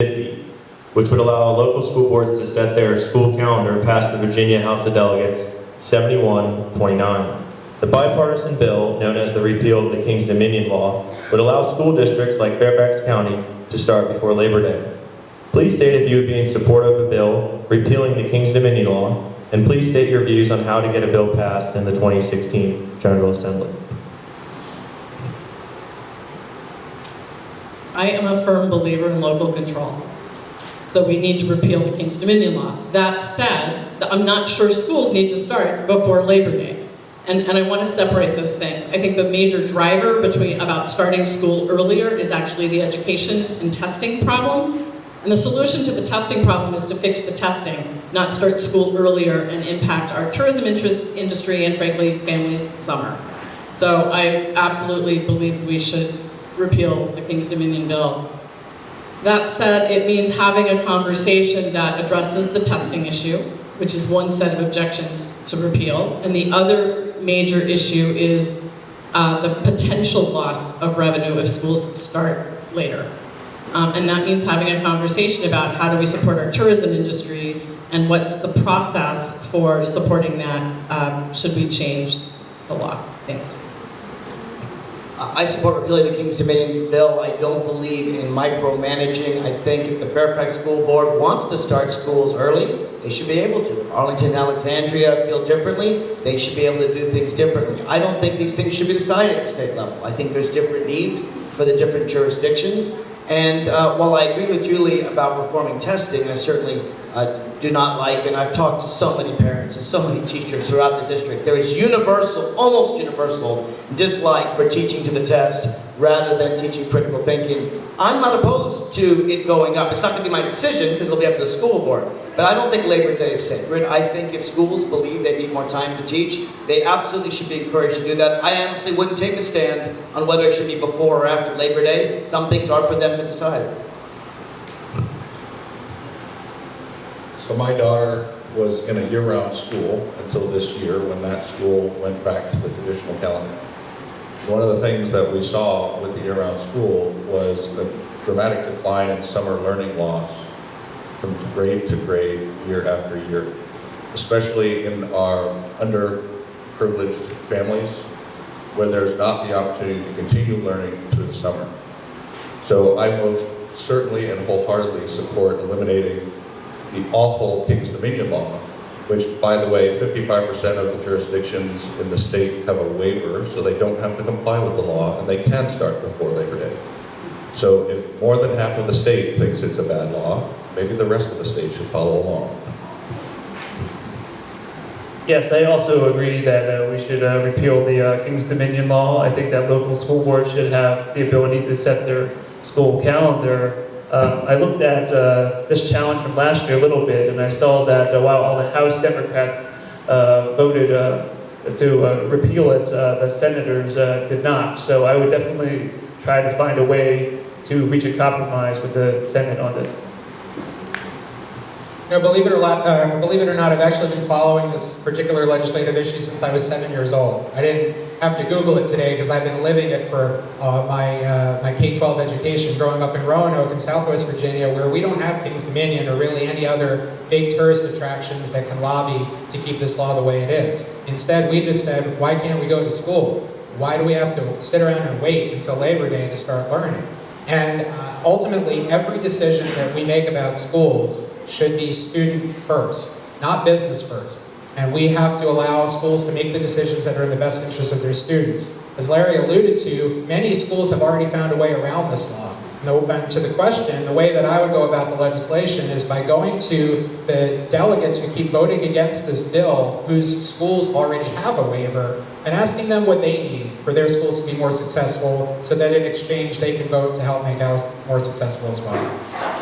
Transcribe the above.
50, which would allow local school boards to set their school calendar and pass the Virginia House of Delegates 7129. The bipartisan bill, known as the repeal of the King's Dominion Law, would allow school districts like Fairfax County to start before Labor Day. Please state if you would be in support of a bill repealing the King's Dominion Law, and please state your views on how to get a bill passed in the 2016 General Assembly. I am a firm believer in local control. So we need to repeal the King's Dominion Law. That said, I'm not sure schools need to start before Labor Day. And I want to separate those things. I think the major driver about starting school earlier is actually the education and testing problem. And the solution to the testing problem is to fix the testing, not start school earlier and impact our tourism industry and, frankly, families' summer. So I absolutely believe we should repeal the King's Dominion bill. That said, it means having a conversation that addresses the testing issue, which is one set of objections to repeal, and the other major issue is the potential loss of revenue if schools start later. And that means having a conversation about how do we support our tourism industry and what's the process for supporting that. Should we change the law? Thanks. I support repealing the King's Dominion bill. I don't believe in micromanaging. I think if the Fairfax School Board wants to start schools early, they should be able to. If Arlington and Alexandria feel differently, they should be able to do things differently. I don't think these things should be decided at state level. I think there's different needs for the different jurisdictions. And while I agree with Julie about reforming testing, I certainly do not like, and I've talked to so many parents and so many teachers throughout the district, there is universal, almost universal, dislike for teaching to the test rather than teaching critical thinking. I'm not opposed to it going up. It's not going to be my decision because it'll be up to the school board. But I don't think Labor Day is sacred. I think if schools believe they need more time to teach, they absolutely should be encouraged to do that. I honestly wouldn't take a stand on whether it should be before or after Labor Day. Some things are for them to decide. So my daughter was in a year-round school until this year when that school went back to the traditional calendar. One of the things that we saw with the year-round school was a dramatic decline in summer learning loss from grade to grade, year after year, especially in our underprivileged families where there's not the opportunity to continue learning through the summer. So I most certainly and wholeheartedly support eliminating the awful King's Dominion Law, which, by the way, 55% of the jurisdictions in the state have a waiver, so they don't have to comply with the law, and they can start before Labor Day. So if more than half of the state thinks it's a bad law, maybe the rest of the state should follow along. Yes, I also agree that we should repeal the King's Dominion Law. I think that local school boards should have the ability to set their school calendar. I looked at this challenge from last year a little bit, and I saw that while all the House Democrats voted to repeal it, the senators did not. So I would definitely try to find a way to reach a compromise with the Senate on this. You know, believe it or not, I've actually been following this particular legislative issue since I was 7 years old. I didn't have to Google it today because I've been living it for my K-12 education, growing up in Roanoke in Southwest Virginia, where we don't have King's Dominion or really any other big tourist attractions that can lobby to keep this law the way it is. Instead, we just said, why can't we go to school? Why do we have to sit around and wait until Labor Day to start learning? And ultimately, every decision that we make about schools should be student first, not business first. And we have to allow schools to make the decisions that are in the best interest of their students. As Larry alluded to, many schools have already found a way around this law. And to the question, the way that I would go about the legislation is by going to the delegates who keep voting against this bill, whose schools already have a waiver, and asking them what they need for their schools to be more successful, so that in exchange they can vote to help make ours more successful as well.